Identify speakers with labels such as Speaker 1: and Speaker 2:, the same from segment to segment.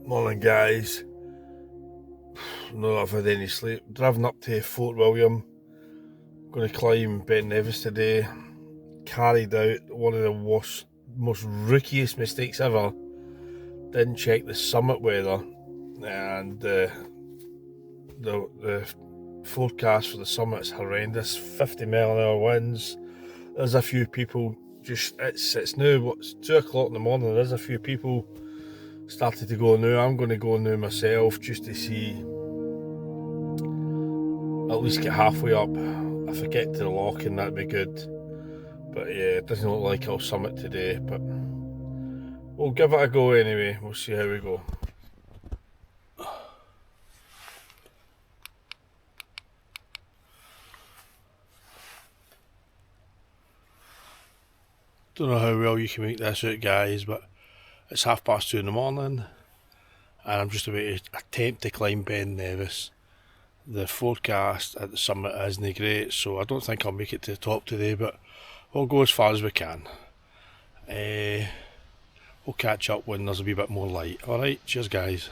Speaker 1: Morning guys. Not I've had any sleep. Driving up to Fort William. Going to climb Ben Nevis today. Carried out one of the most rookiest mistakes ever. Didn't check the summit weather, and the forecast for the summit's horrendous. 50 mph winds. There's a few people it's now 2 o'clock in the morning. There's a few people started to go now. I'm going to go now myself just to see, at least get halfway up. If I get to the lock, and that'd be good. But yeah, it doesn't look like I'll summit today, but we'll give it a go anyway. We'll see how we go. Don't know how well you can make this out, guys, but it's 2:30 in the morning and I'm just about to attempt to climb Ben Nevis. The forecast at the summit isn't great, so I don't think I'll make it to the top today, but we'll go as far as we can. We'll catch up when there's a wee bit more light. Alright, cheers guys.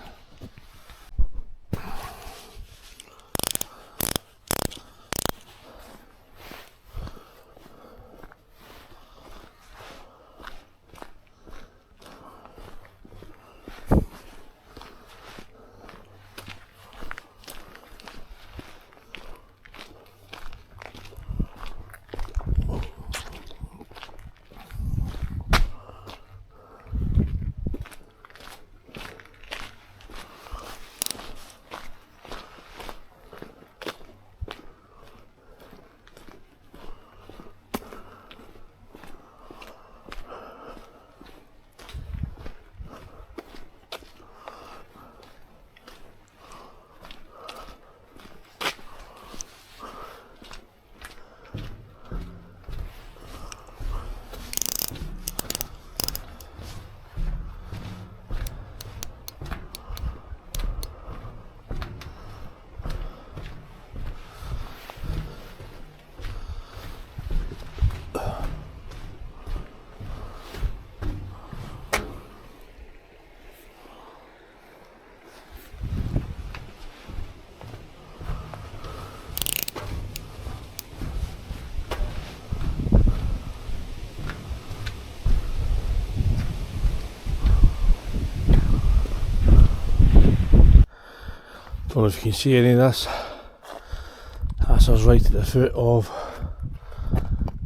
Speaker 1: Don't know if you can see any of this. That's us right at the foot of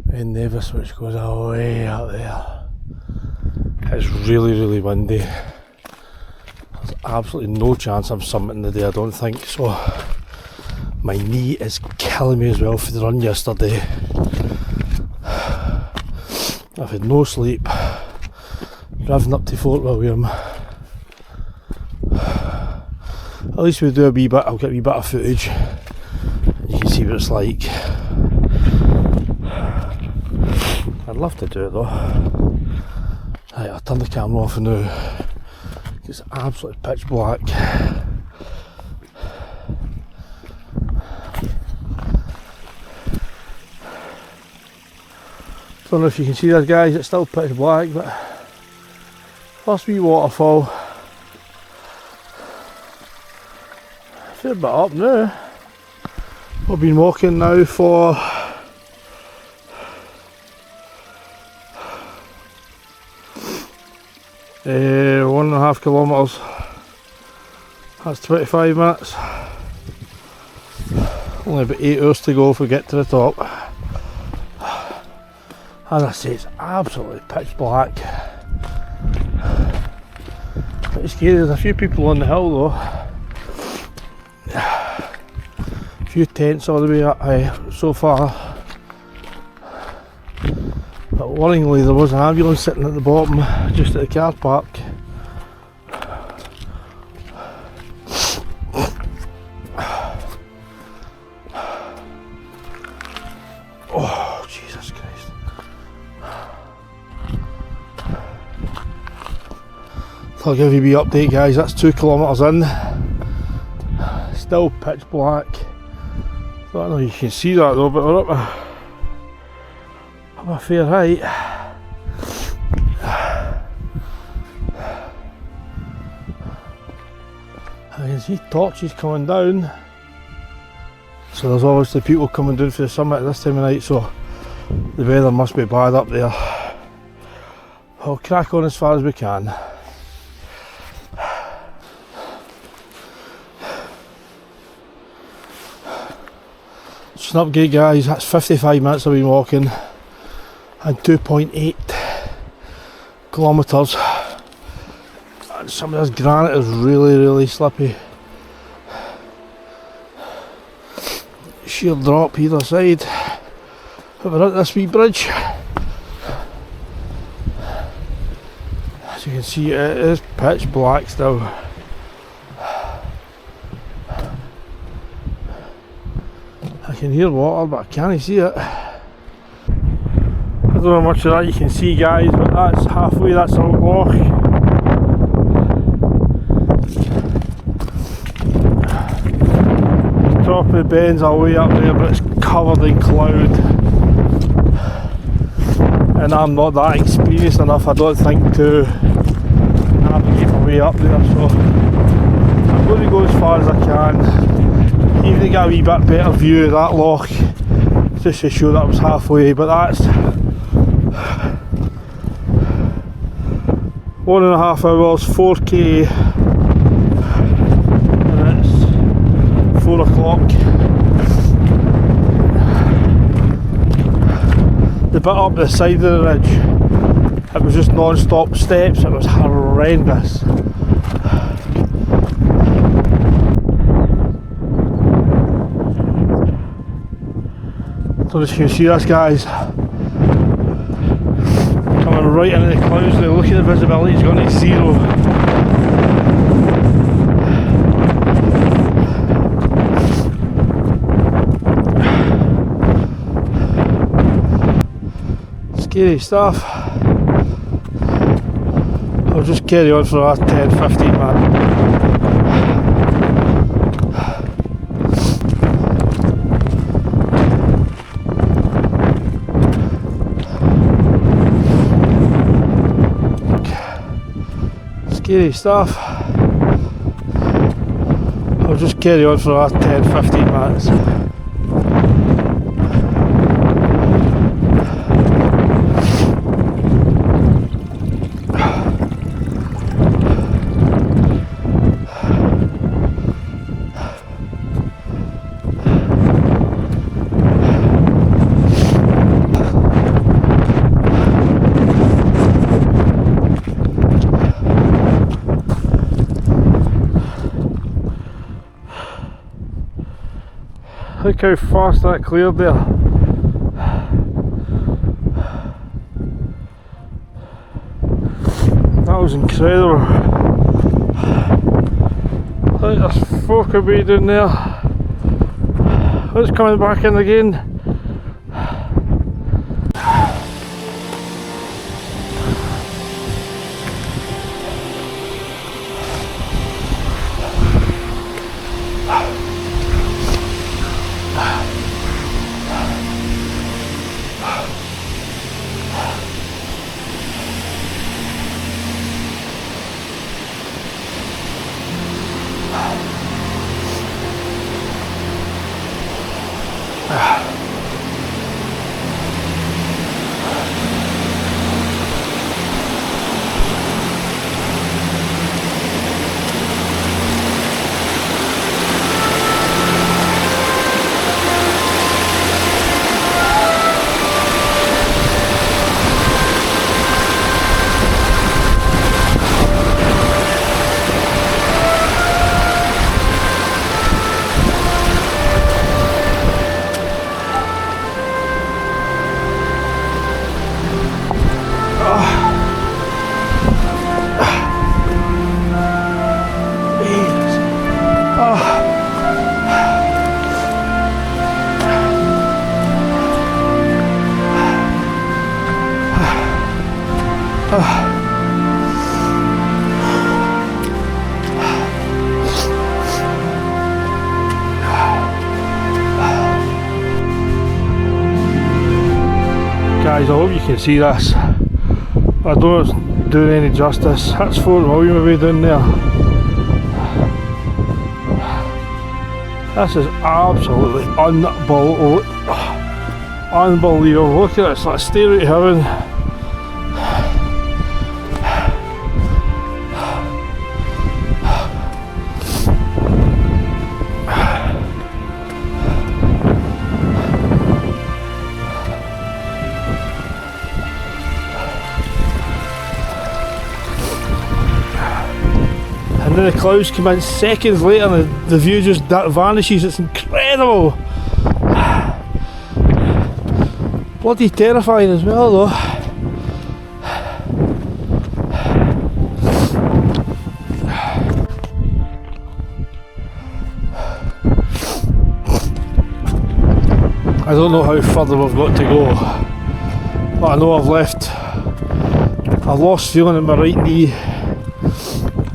Speaker 1: Ben Nevis, which goes way up there. It's really windy. There's absolutely no chance I'm summiting today, I don't think, so my knee is killing me as well for the run yesterday. I've had no sleep, driving up to Fort William. At least we'll do a wee bit, I'll get a wee bit of footage. You can see what it's like. I'd love to do it though. Right, I'll turn the camera off now. It's absolutely pitch black. Don't know if you can see this guys, it's still pitch black, but first wee waterfall. Fair bit up now. I've been walking now for 1.5 kilometres. That's 25 minutes. Only about 8 hours to go if we get to the top. As I say, it's absolutely pitch black. Pretty scary. There's a few people on the hill though. A few tents all the way up so far, but worryingly there was an ambulance sitting at the bottom just at the car park. Oh Jesus Christ. So I'll give you a wee update guys, that's 2 kilometres in, still pitch black. I don't know if you can see that though, but we're up a fair height. I can see torches coming down, so there's obviously people coming down for the summit at this time of night, so the weather must be bad up there. I'll crack on as far as we can. It's an upgrade, guys. That's 55 minutes I've been walking and 2.8 kilometres. And some of this granite is really slippy. Sheer drop either side. But we're at this wee bridge. As you can see, it is pitch black still. I can hear water, but I can't see it. I don't know how much of that you can see, guys, but that's halfway, that's a loch. The top of the bend's all the way up there, but it's covered in cloud. And I'm not that experienced enough, I don't think, to navigate my way up there, so I'm going to go as far as I can. Even to get a wee bit better view of that loch, just to show that I was halfway, but that's 1.5 hours, 4k, and it's 4 o'clock. The bit up the side of the ridge, it was just non-stop steps, it was horrendous. So as you can see this, guys, coming right into the clouds now. Look at the visibility, it's gone to 0. Scary stuff. I'll just carry on for the last 10-15 minutes. Scary stuff. I'll just carry on for the last 10-15 minutes. Look how fast that cleared there. That was incredible. Look, there's folk away down there. It's coming back in again. Guys, I hope you can see this. I don't know if it's doing any justice. That's Fort William away down there. This is absolutely unbelievable. Unbelievable. Look at this, let's stay right heaven. And then the clouds come in seconds later and the view just vanishes. It's incredible. Bloody terrifying as well though. I don't know how further we've got to go, but I know I've lost feeling in my right knee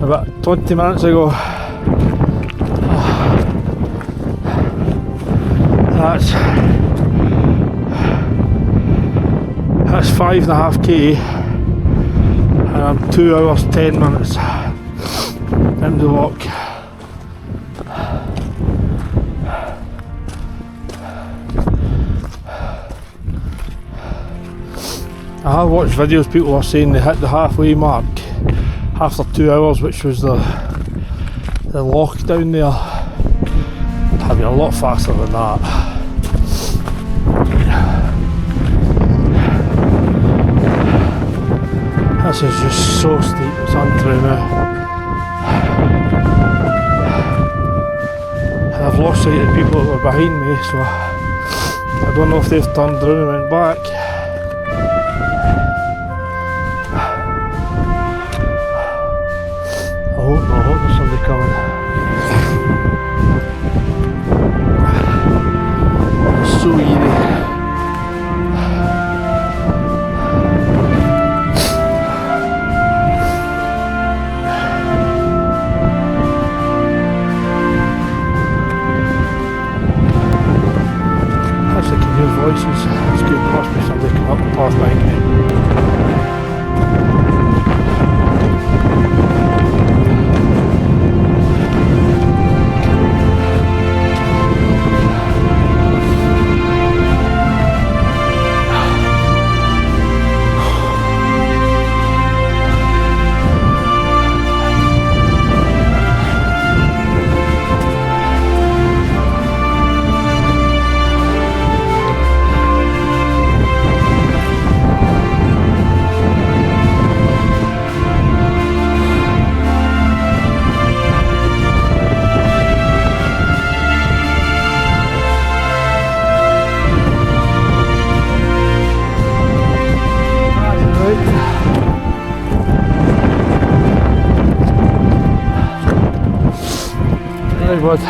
Speaker 1: about 20 minutes ago. That's 5.5k and I'm 2 hours 10 minutes into the walk. I have watched videos, people are saying they hit the halfway mark after 2 hours, which was the lockdown there. I'd be a lot faster than that. This is just so steep, it's untrue now. And I've lost sight of the people that were behind me, so I don't know if they've turned around and went back. I hope there's somebody coming. It's so eerie. Actually, I can hear voices. It's good, there must be somebody coming up the path behind me. Very good.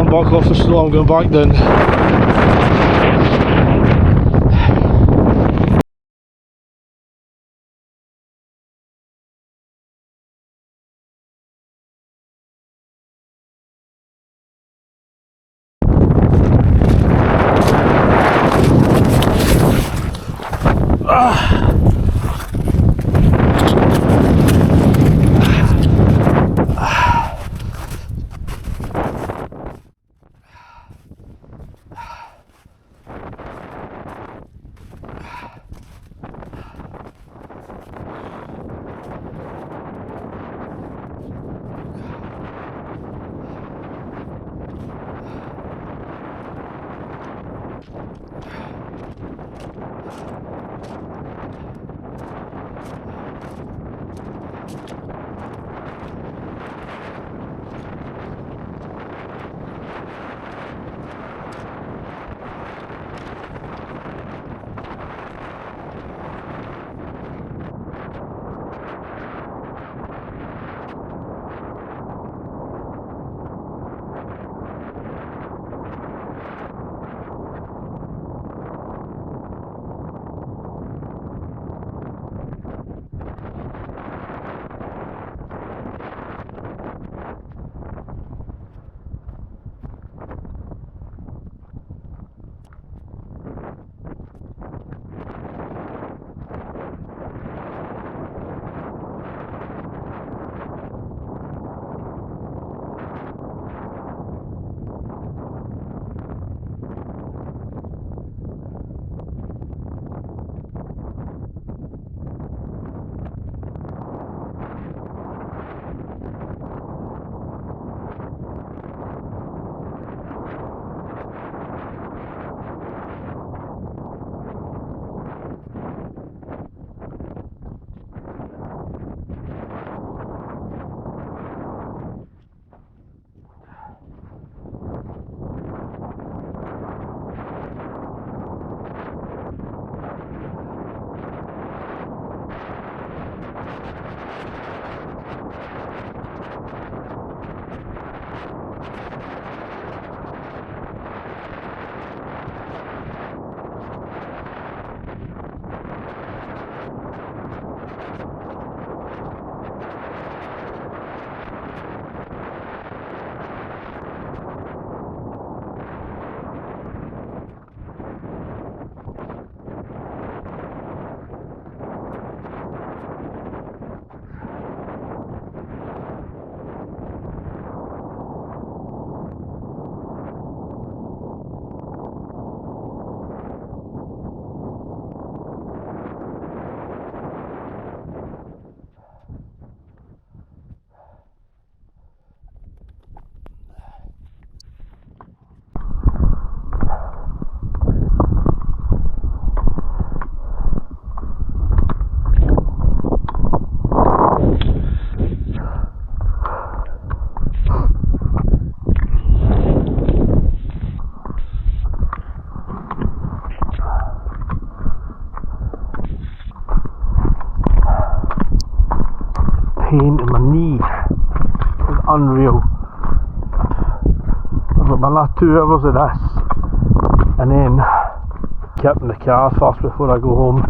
Speaker 1: back off the snow, I'm going back down. Pain in my knee is unreal. I've got my last 2 hours of this and then get in the car first before I go home.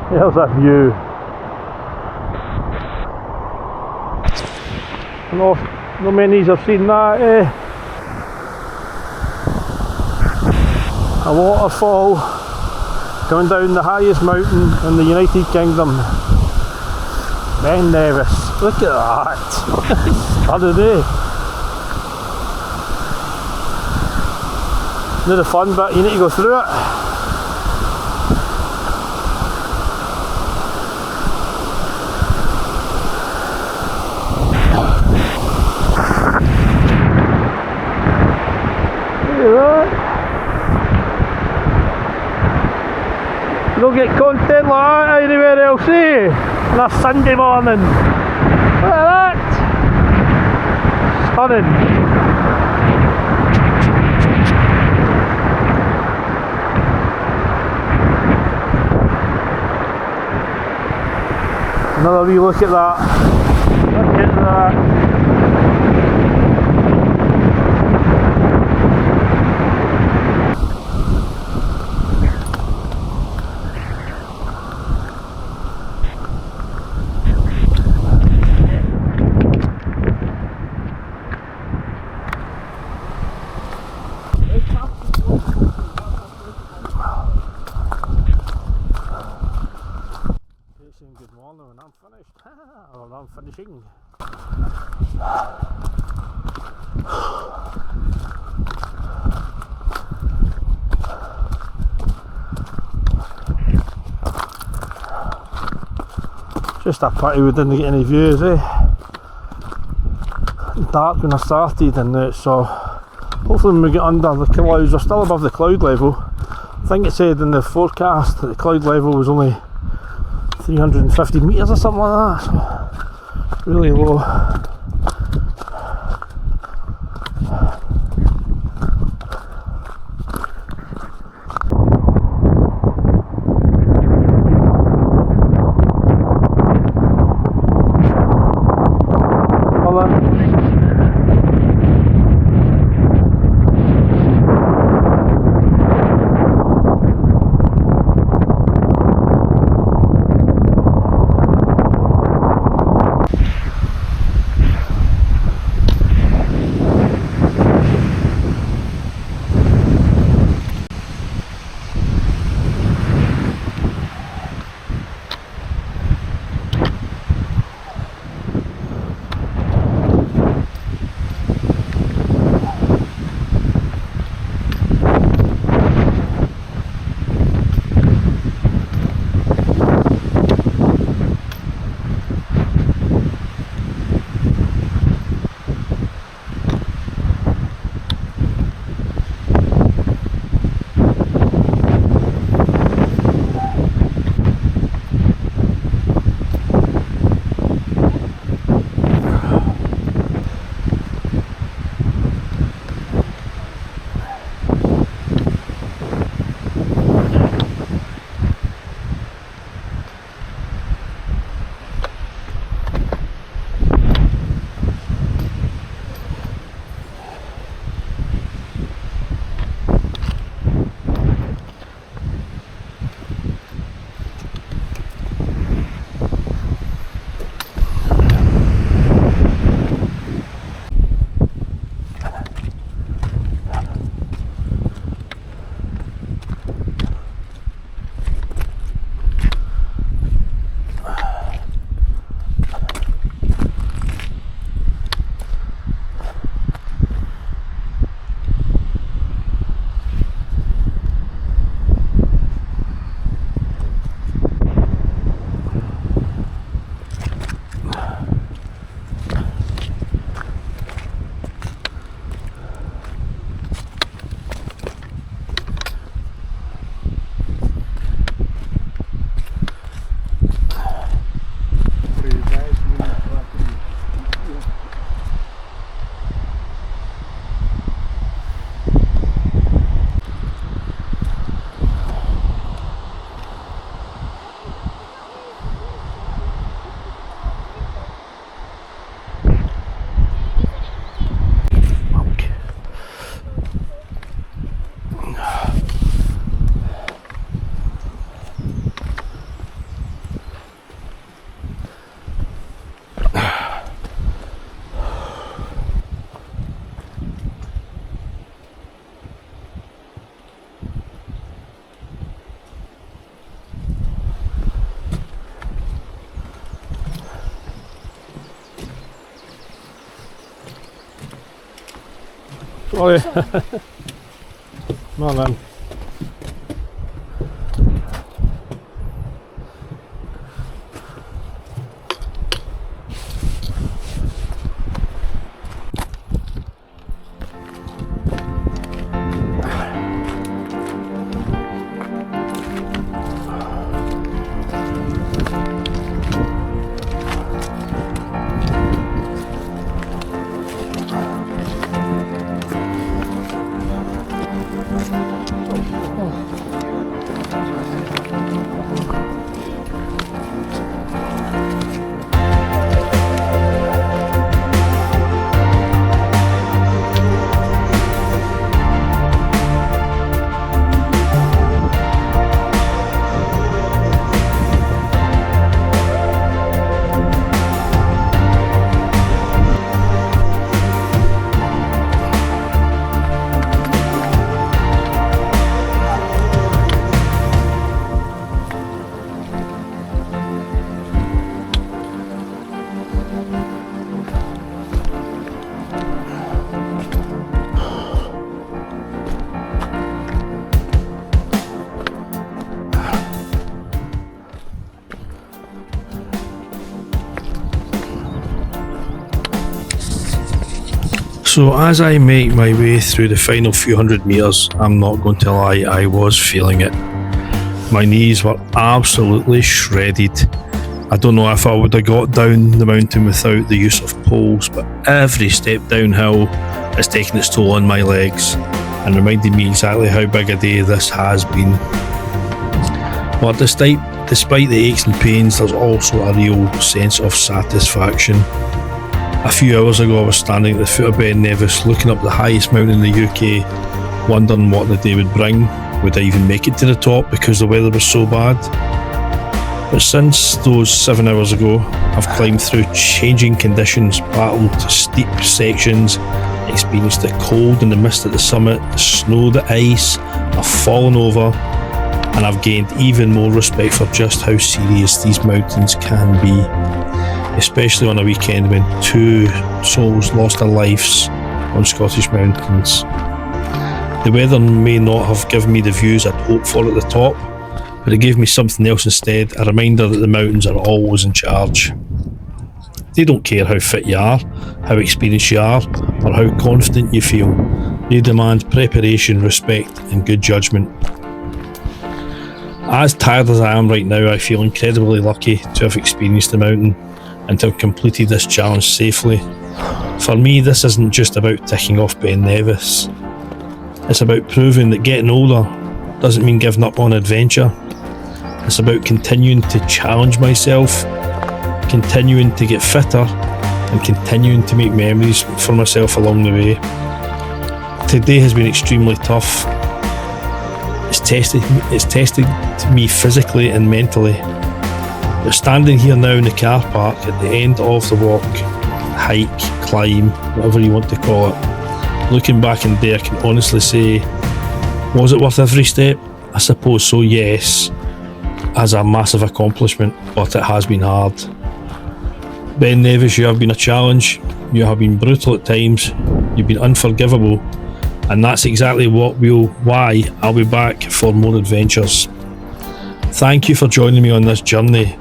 Speaker 1: There's a view. No many have seen that, eh? A waterfall coming down the highest mountain in the United Kingdom. Ben Nevis. Look at that. Stunning, eh? Not the fun bit, you need to go through it. Look at that. You don't get content like that anywhere else, eh? On a Sunday morning. Look at that! Stunning. Another wee look at that. Look at that. Good morning when I'm finished. Or I'm finishing. Just a pity we didn't get any views, eh? Dark when I started and now, so hopefully when we get under the clouds, we're still above the cloud level. I think it said in the forecast that the cloud level was only 350 metres or something like that, so really low.
Speaker 2: Sorry. Come on then.
Speaker 1: So as I make my way through the final few hundred metres, I'm not going to lie, I was feeling it. My knees were absolutely shredded. I don't know if I would have got down the mountain without the use of poles, but every step downhill has taken its toll on my legs and reminded me exactly how big a day this has been. But despite the aches and pains, there's also a real sense of satisfaction. A few hours ago I was standing at the foot of Ben Nevis, looking up the highest mountain in the UK, wondering what the day would bring. Would I even make it to the top because the weather was so bad? But since those 7 hours ago, I've climbed through changing conditions, battled steep sections, experienced the cold and the mist at the summit, the snow, the ice, I've fallen over, and I've gained even more respect for just how serious these mountains can be, especially on a weekend when 2 souls lost their lives on Scottish mountains. The weather may not have given me the views I'd hoped for at the top, but it gave me something else instead, a reminder that the mountains are always in charge. They don't care how fit you are, how experienced you are, or how confident you feel. They demand preparation, respect, and good judgment. As tired as I am right now, I feel incredibly lucky to have experienced the mountain and to have completed this challenge safely. For me, this isn't just about ticking off Ben Nevis. It's about proving that getting older doesn't mean giving up on adventure. It's about continuing to challenge myself, continuing to get fitter, and continuing to make memories for myself along the way. Today has been extremely tough. It's tested me physically and mentally. But standing here now in the car park at the end of the walk, hike, climb, whatever you want to call it, looking back in there, I can honestly say, was it worth every step? I suppose so, yes, as a massive accomplishment, but it has been hard. Ben Nevis, you have been a challenge, you have been brutal at times, you've been unforgivable, and that's exactly why I'll be back for more adventures. Thank you for joining me on this journey,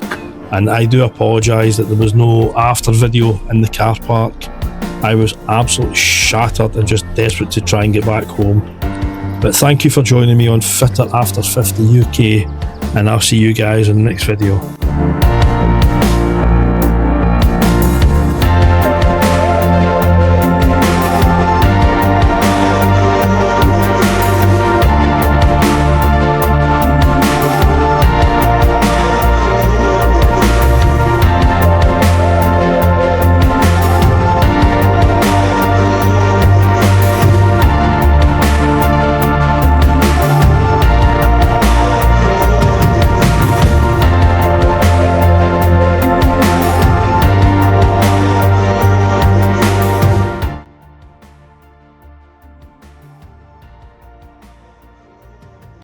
Speaker 1: and I do apologise that there was no after video in the car park. I was absolutely shattered and just desperate to try and get back home. But thank you for joining me on Fitter After 50 UK, and I'll see you guys in the next video.